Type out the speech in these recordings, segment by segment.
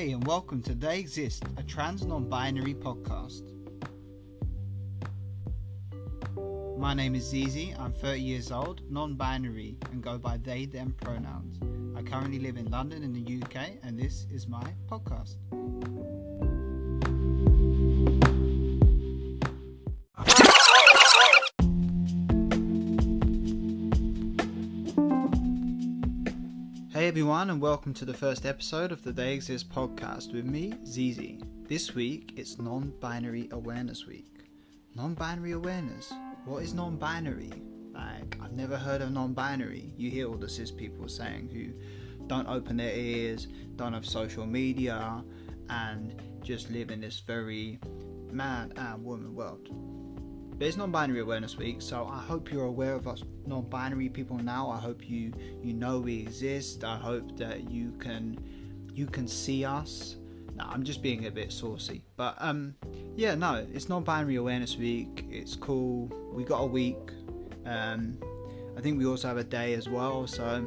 Hey, and welcome to They Exist, a trans non-binary podcast. My name is Zizi, I'm 30 years old, non-binary, and go by they, them pronouns. I currently live in London in the UK, and this is my podcast. Hey everyone, and welcome to the first episode of the They Exist podcast with me, Zizi. This week, it's Non-Binary Awareness Week. Non-binary awareness? What is non-binary? I've never heard of non-binary. You hear all the cis people saying who don't open their ears, don't have social media, and just live in this very man and woman world. But it's Non-Binary Awareness Week, so I hope you're aware of us non-binary people now. I hope you know we exist. I hope that you can see us. No, I'm just being a bit saucy. But it's Non-Binary Awareness Week. It's cool. We got a week. I think we also have a day as well. So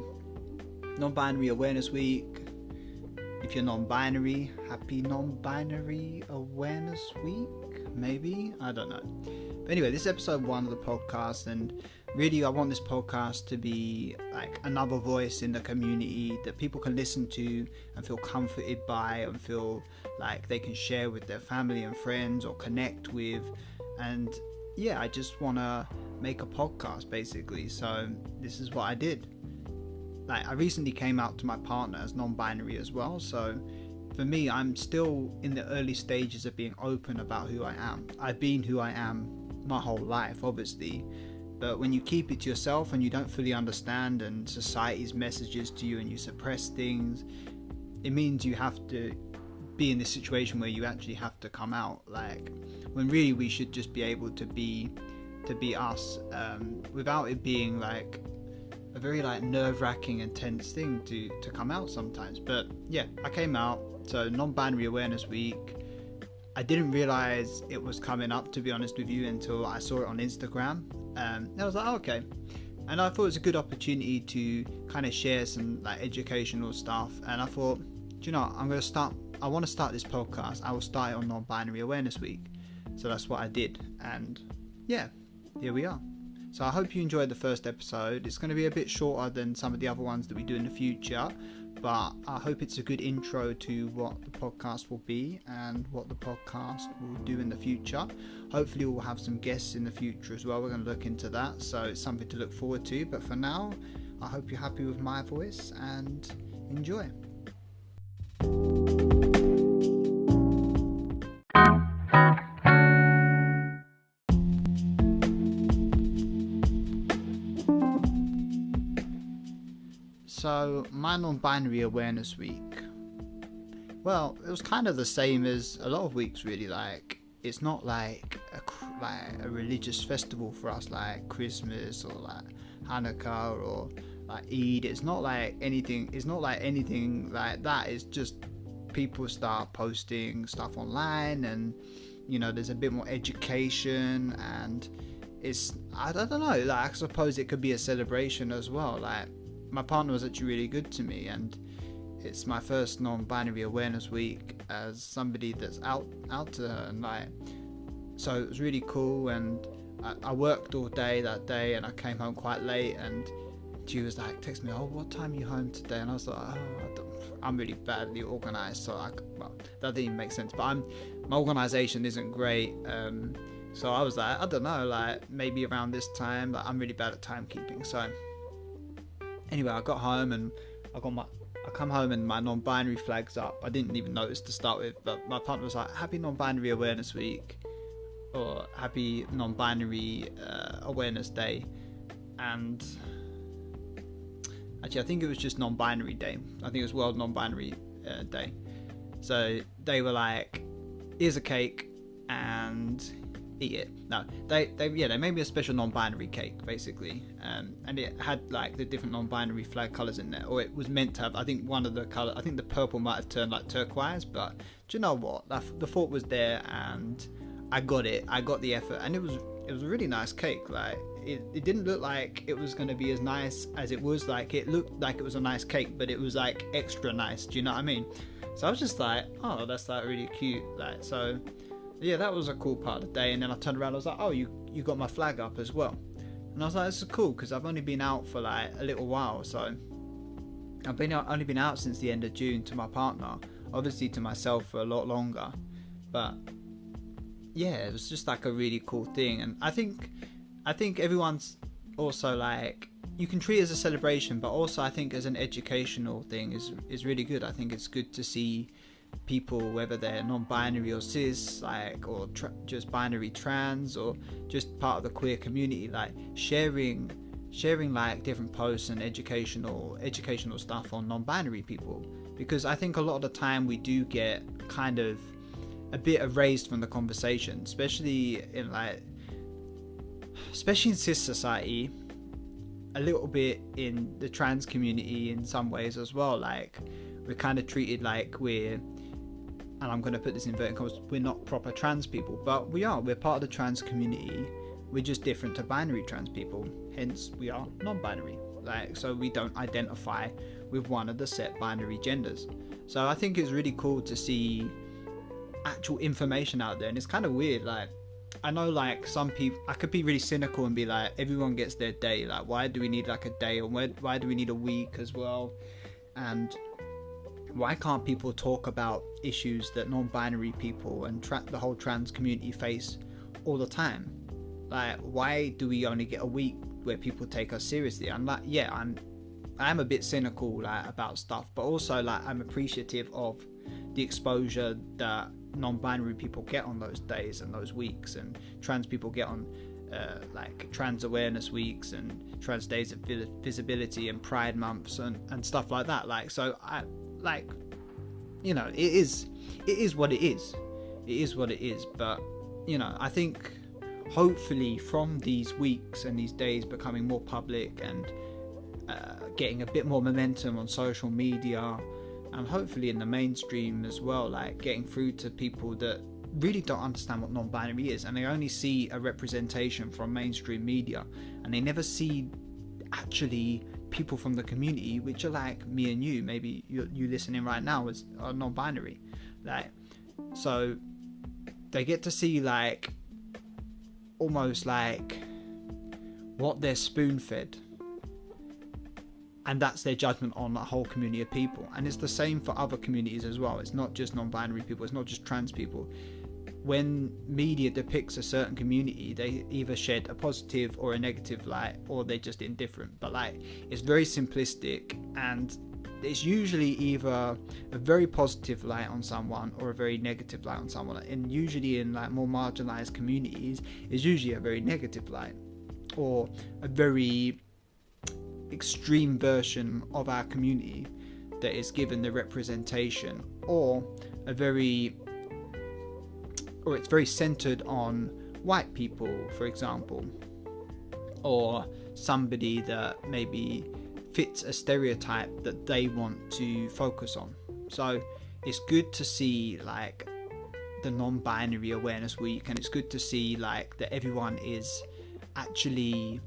Non-Binary Awareness Week. If you're non-binary, happy Non-Binary Awareness Week. Maybe, I don't know. But anyway, this is episode 1 of the podcast, and really I want this podcast to be like another voice in the community that people can listen to and feel comforted by and feel like they can share with their family and friends or connect with. And yeah, I just want to make a podcast basically. So this is what I did. I recently came out to my partner as non-binary as well, so for me, I'm still in the early stages of being open about who I am. I've been who I am my whole life, obviously, but when you keep it to yourself and you don't fully understand and society's messages to you and you suppress things, it means you have to be in this situation where you actually have to come out, when really we should just be able to be us, without it being like a very nerve-wracking and tense thing to come out sometimes. But yeah, I came out. So Non-Binary Awareness Week, I didn't realize it was coming up, to be honest with you, until I saw it on Instagram. And I was like, okay. And I thought it was a good opportunity to kind of share some educational stuff. And I thought, do you know, I want to start this podcast. I will start it on Non-Binary Awareness Week. So that's what I did. And yeah, here we are. So I hope you enjoyed the first episode. It's going to be a bit shorter than some of the other ones that we do in the future, but I hope it's a good intro to what the podcast will be and what the podcast will do in the future. Hopefully we'll have some guests in the future as well. We're going to look into that, so it's something to look forward to. But for now, I hope you're happy with my voice and enjoy. So my Non-Binary Awareness Week, well, it was kind of the same as a lot of weeks really. It's not like a religious festival for us like Christmas or like Hanukkah or like Eid. It's not like anything like that. It's just people start posting stuff online, and there's a bit more education, and I don't know, I suppose it could be a celebration as well. My partner was actually really good to me, and it's my first Non-Binary Awareness Week as somebody that's out to her, and so it was really cool. And I worked all day that day, and I came home quite late, and she was text me, what time are you home today? And I was like, I'm really badly organised, so that didn't even make sense, but my organisation isn't great, so I was like, I don't know, maybe around this time. I'm really bad at timekeeping. So anyway, I got home and I come home and my non-binary flag's up. I didn't even notice to start with, but my partner was like, happy Non-Binary Awareness Week, or happy Non-Binary Awareness Day. And actually, I think it was just Non-Binary Day. I think it was World Non-Binary Day. So they were like, here's a cake and eat it. No, they made me a special non-binary cake basically, and it had the different non-binary flag colours in there, or it was meant to have. I think one of the colour, I think the purple might have turned turquoise, but do you know what? The thought was there, and I got it. I got the effort, and it was a really nice cake. it didn't look like it was going to be as nice as it was. Like, it looked like it was a nice cake, but it was like extra nice. Do you know what I mean? So I was just like, oh, that's like really cute. Like, so yeah, that was a cool part of the day. And then I turned around, I was like, oh, you got my flag up as well. And I was like, this is cool, because I've only been out for like a little while. So I've only been out since the end of June to my partner, obviously to myself for a lot longer. But yeah, it was just like a really cool thing. And I think everyone's also like, you can treat it as a celebration, but also I think as an educational thing is really good. I think it's good to see people, whether they're non-binary or cis, like, or just binary trans, or just part of the queer community, like sharing like different posts and educational stuff on non-binary people, because I think a lot of the time we do get kind of a bit erased from the conversation, especially in cis society, a little bit in the trans community in some ways as well. Like, we're kind of treated like we're, and I'm going to put this in inverted commas, we're not proper trans people, but we're part of the trans community. We're just different to binary trans people, hence we are non-binary. Like, so we don't identify with one of the set binary genders. So I think it's really cool to see actual information out there. And it's kind of weird, like, I know, like, some people, I could be really cynical and be like, everyone gets their day, like, why do we need like a day, or why do we need a week as well? And why can't people talk about issues that non-binary people and the whole trans community face all the time? Like, why do we only get a week where people take us seriously? I'm like, yeah, I'm a bit cynical, like, about stuff, but also, like, I'm appreciative of the exposure that non-binary people get on those days and those weeks, and trans people get on like trans awareness weeks and trans days of visibility and pride months and stuff like that. Like, so I, like, you know, it is what it is. It is what it is. But, you know, I think hopefully from these weeks and these days becoming more public and getting a bit more momentum on social media, and hopefully in the mainstream as well, like getting through to people that really don't understand what non-binary is, and they only see a representation from mainstream media, and they never see actually people from the community, which are like me and you. Maybe you listening right now are non-binary, like, so they get to see, like, almost like what they're spoon-fed, and that's their judgment on that whole community of people. And it's the same for other communities as well. It's not just non-binary people, it's not just trans people. When media depicts a certain community, they either shed a positive or a negative light, or they're just indifferent. But, like, it's very simplistic, and it's usually either a very positive light on someone or a very negative light on someone. And usually in, like, more marginalized communities, it's usually a very negative light, or a very extreme version of our community that is given the representation, or it's very centered on white people, for example, or somebody that maybe fits a stereotype that they want to focus on. So it's good to see, like, the non-binary awareness week, and it's good to see, like, that everyone is actually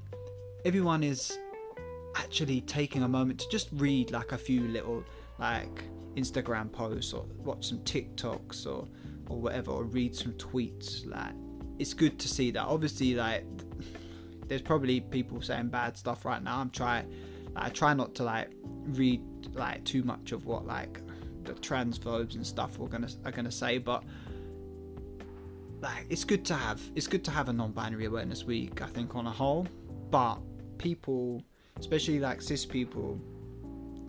taking a moment to just read, like, a few little, like, Instagram posts, or watch some TikToks, or whatever, or read some tweets. Like, it's good to see that. Obviously, like, there's probably people saying bad stuff right now. I try not to, like, read, like, too much of what, like, the transphobes and stuff are gonna say, but, like, it's good to have a non-binary awareness week, I think, on a whole. But people, especially, like, cis people,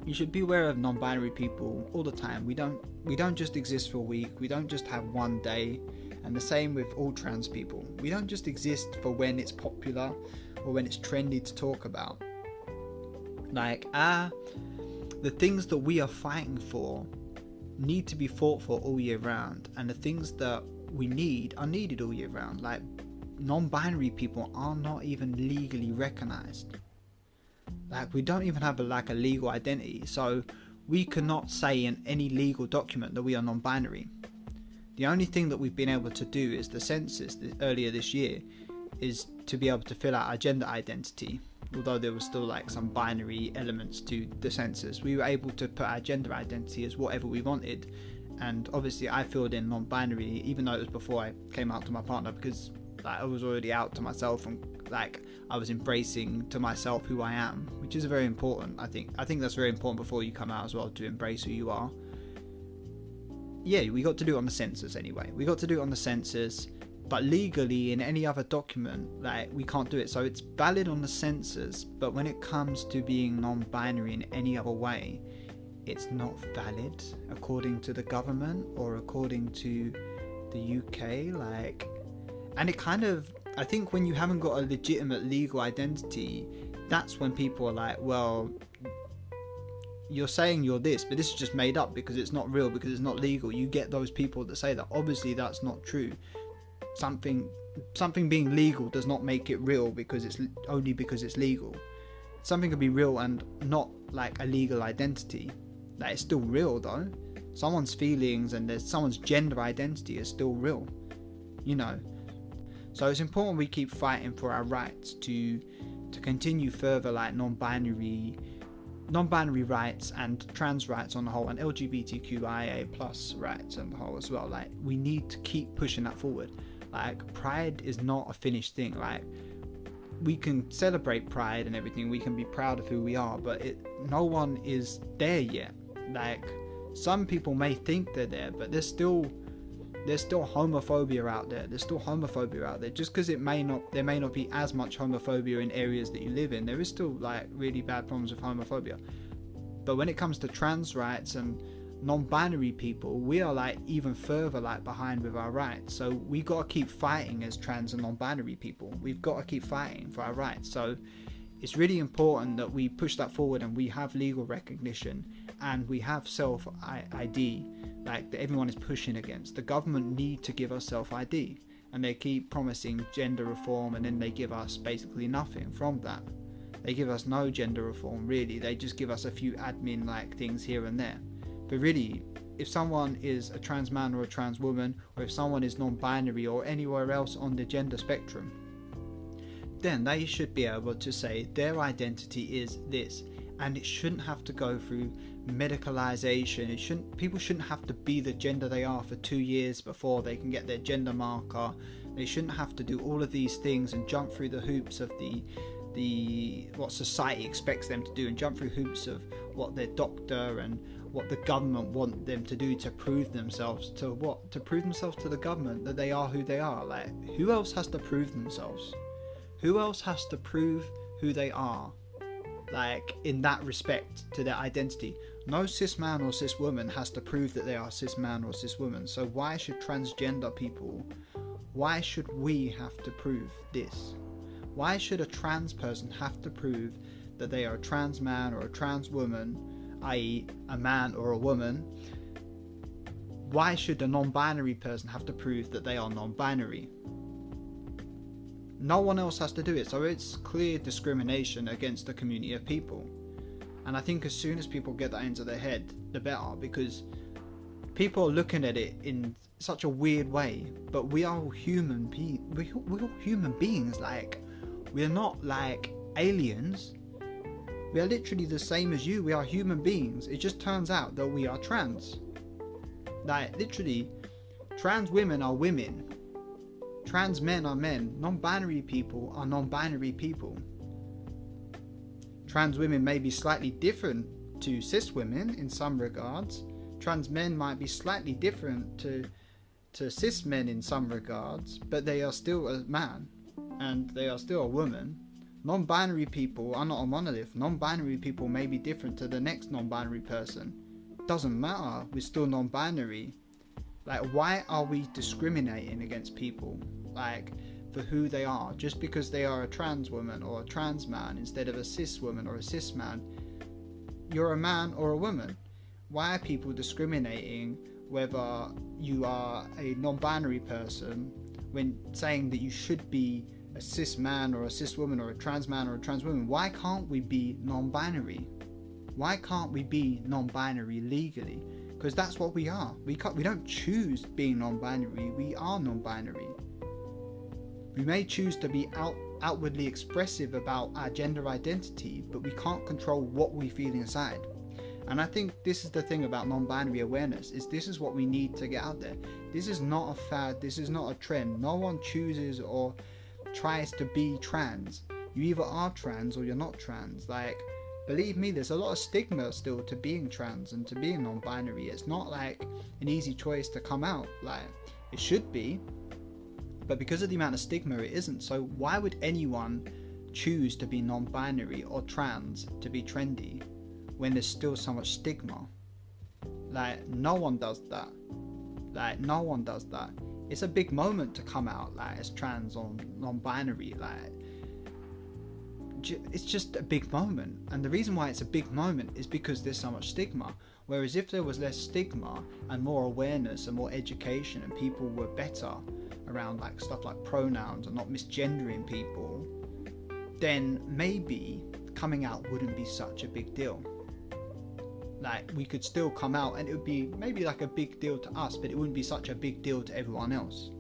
you should be aware of non-binary people all the time. We don't just exist for a week. We don't just have one day. And the same with all trans people. We don't just exist for when it's popular or when it's trendy to talk about. Like, the things that we are fighting for need to be fought for all year round, and the things that we need are needed all year round. Like, non-binary people are not even legally recognized. Like, we don't even have a legal identity, so we cannot say in any legal document that we are non-binary. The only thing that we've been able to do is the census earlier this year is to be able to fill out our gender identity. Although there was still like some binary elements to the census, we were able to put our gender identity as whatever we wanted. And obviously I filled in non-binary, even though it was before I came out to my partner, because like, I was already out to myself, and like I was embracing to myself who I am, which is very important. I think that's very important before you come out as well, to embrace who you are. Yeah, we got to do it on the census anyway. We got to do it on the census, but legally in any other document, like, we can't do it. So it's valid on the census, but when it comes to being non-binary in any other way, it's not valid according to the government or according to the UK. Like, and it kind of, I think when you haven't got a legitimate legal identity, that's when people are like, well, you're saying you're this, but this is just made up because it's not real, because it's not legal. You get those people that say that. Obviously that's not true. Something being legal does not make it real because it's only because it's legal. Something can be real and not like a legal identity. Like, it's still real though. Someone's feelings and there's someone's gender identity is still real, you know. So it's important we keep fighting for our rights to continue further, like non-binary rights and trans rights on the whole, and LGBTQIA plus rights on the whole as well. Like, we need to keep pushing that forward. Like, pride is not a finished thing. Like, we can celebrate pride and everything, we can be proud of who we are, but no one is there yet. Like, some people may think they're there, but there's still homophobia out there. There's still homophobia out there. Just because there may not be as much homophobia in areas that you live in, there is still like really bad problems with homophobia. But when it comes to trans rights and non-binary people, we are like even further like behind with our rights. So we got to keep fighting as trans and non-binary people. We've got to keep fighting for our rights. So it's really important that we push that forward, and we have legal recognition, and we have self-ID, like, that everyone is pushing against. The government need to give us self-ID, and they keep promising gender reform, and then they give us basically nothing from that. They give us no gender reform, really. They just give us a few admin like things here and there. But really, if someone is a trans man or a trans woman, or if someone is non-binary or anywhere else on the gender spectrum, then they should be able to say their identity is this, and it shouldn't have to go through medicalization. People shouldn't have to be the gender they are for 2 years before they can get their gender marker. They shouldn't have to do all of these things and jump through the hoops of the what society expects them to do, and jump through hoops of what their doctor and what the government want them to do to prove themselves to the government that they are who they are. Like, who else has to prove themselves? Who else has to prove who they are, like, in that respect to their identity? No cis man or cis woman has to prove that they are cis man or cis woman. So why should transgender people, why should we have to prove this? Why should a trans person have to prove that they are a trans man or a trans woman, i.e. a man or a woman? Why should a non-binary person have to prove that they are non-binary? No one else has to do it. So it's clear discrimination against a community of people. And I think as soon as people get that into their head, the better, because people are looking at it in such a weird way. But we are all human we're all human beings. Like, we're not like aliens. We are literally the same as you. We are human beings. It just turns out that we are trans. Like, literally, trans women are women. Trans men are men. Non-binary people are non-binary people. Trans women may be slightly different to cis women in some regards. Trans men might be slightly different to cis men in some regards, but they are still a man and they are still a woman. Non-binary people are not a monolith. Non-binary people may be different to the next non-binary person. Doesn't matter, we're still non-binary. Like, why are we discriminating against people, like, for who they are, just because they are a trans woman or a trans man instead of a cis woman or a cis man? You're a man or a woman. Why are people discriminating whether you are a non-binary person when saying that you should be a cis man or a cis woman or a trans man or a trans woman? Why can't we be non-binary? Why can't we be non-binary legally? Because that's what we are. We don't choose being non-binary. We are non-binary. We may choose to be outwardly expressive about our gender identity, but we can't control what we feel inside. And I think this is the thing about non-binary awareness, is this is what we need to get out there. This is not a fad, this is not a trend. No one chooses or tries to be trans. You either are trans or you're not trans. Like, believe me, there's a lot of stigma still to being trans and to being non-binary. It's not like an easy choice to come out. Like, it should be, but because of the amount of stigma, it isn't. So why would anyone choose to be non-binary or trans to be trendy when there's still so much stigma? Like, no one does that. It's a big moment to come out like as trans or non-binary. Like, it's just a big moment, and the reason why it's a big moment is because there's so much stigma. Whereas if there was less stigma and more awareness and more education, and people were better around like stuff like pronouns and not misgendering people, then maybe coming out wouldn't be such a big deal. Like, we could still come out and it would be maybe like a big deal to us, but it wouldn't be such a big deal to everyone else.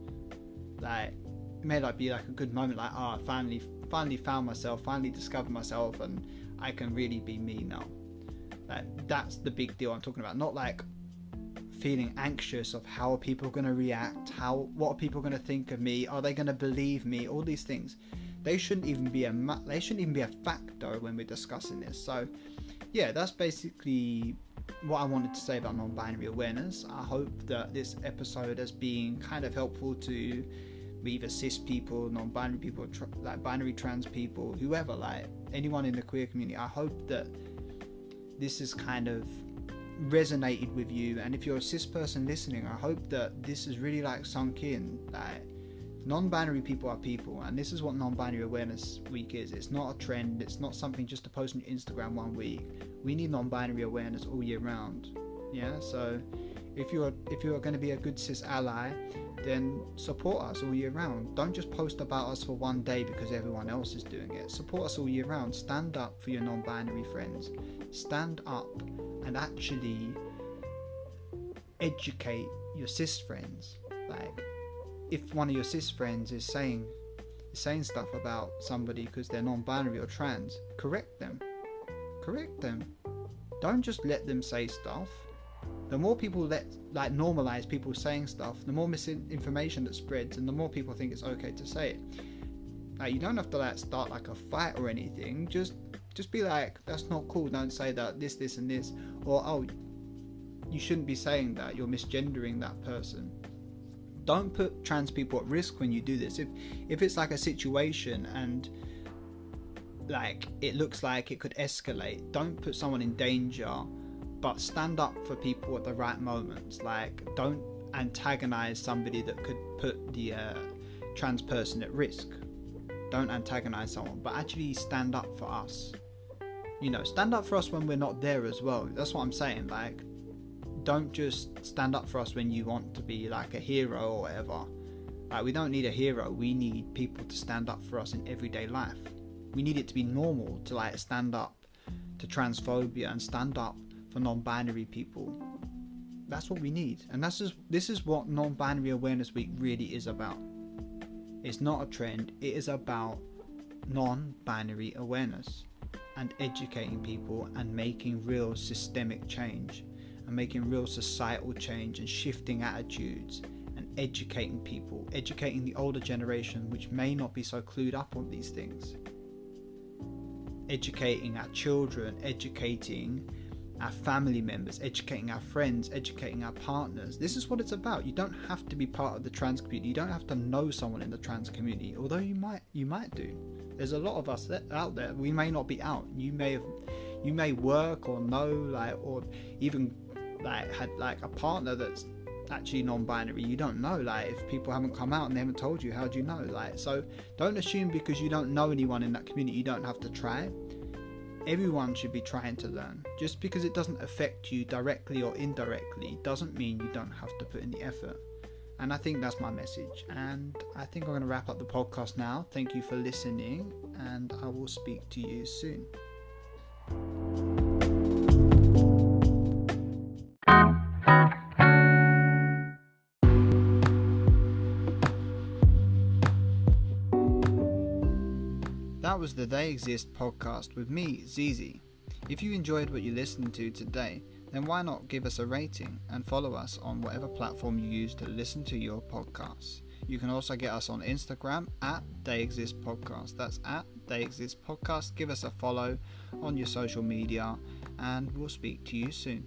Like, it may like be like a good moment, like, I finally found myself, finally discovered myself, and I can really be me now. Like, that's the big deal I'm talking about. Not like feeling anxious of how are people going to react, what are people going to think of me, are they going to believe me, all these things. They shouldn't even be a factor when we're discussing this. So yeah, that's basically what I wanted to say about non-binary awareness. I hope that this episode has been kind of helpful to either cis people, non-binary people, like binary trans people, whoever, like anyone in the queer community. I hope that this has kind of resonated with you, and if you're a cis person listening, I hope that this has really like sunk in. Like, non-binary people are people, and this is what non-binary awareness week is. It's not a trend, it's not something just to post on your Instagram one week. We need non-binary awareness all year round. Yeah, so if you're going to be a good cis ally, then support us all year round. Don't just post about us for one day because everyone else is doing it. Support us all year round. Stand up for your non-binary friends. Stand up and actually educate your cis friends. Like, if one of your cis friends is saying stuff about somebody because they're non-binary or trans, correct them. Don't just let them say stuff. The more people normalize people saying stuff, the more misinformation that spreads, and the more people think it's okay to say it. Like, you don't have to start like a fight or anything. Just be like, that's not cool. Don't say that this and this, or oh, you shouldn't be saying that. You're misgendering that person. Don't put trans people at risk when you do this. If it's like a situation and like it looks like it could escalate, don't put someone in danger, but stand up for people at the right moments. Like, don't antagonize somebody that could put the trans person at risk. Don't antagonize someone, but actually stand up for us. Stand up for us when we're not there as well. That's what I'm saying. Like, don't just stand up for us when you want to be like a hero or whatever. Like, we don't need a hero. We need people to stand up for us in everyday life. We need it to be normal to like stand up to transphobia and stand up for non-binary people. That's what we need. And this is what Non-Binary Awareness Week really is about. It's not a trend. It is about non-binary awareness and educating people and making real systemic change and making real societal change and shifting attitudes and educating people, educating the older generation which may not be so clued up on these things. Educating our children, educating our family members, educating our friends, educating our partners. This is what it's about. You don't have to be part of the trans community. You don't have to know someone in the trans community, although you might do. There's a lot of us out there. We may not be out. You may work or know or even had a partner that's actually non-binary. You don't know. If people haven't come out and they haven't told you, how do you know? So don't assume because you don't know anyone in that community you don't have to try. Everyone should be trying to learn. Just because it doesn't affect you directly or indirectly doesn't mean you don't have to put in the effort. And I think that's my message. And I think I'm going to wrap up the podcast now. Thank you for listening, and I will speak to you soon. That was the They Exist podcast with me, Zizi. If you enjoyed what you listened to today, then why not give us a rating and follow us on whatever platform you use to listen to your podcasts. You can also get us on Instagram at They Exist Podcast. That's at They Exist Podcast. Give us a follow on your social media and we'll speak to you soon.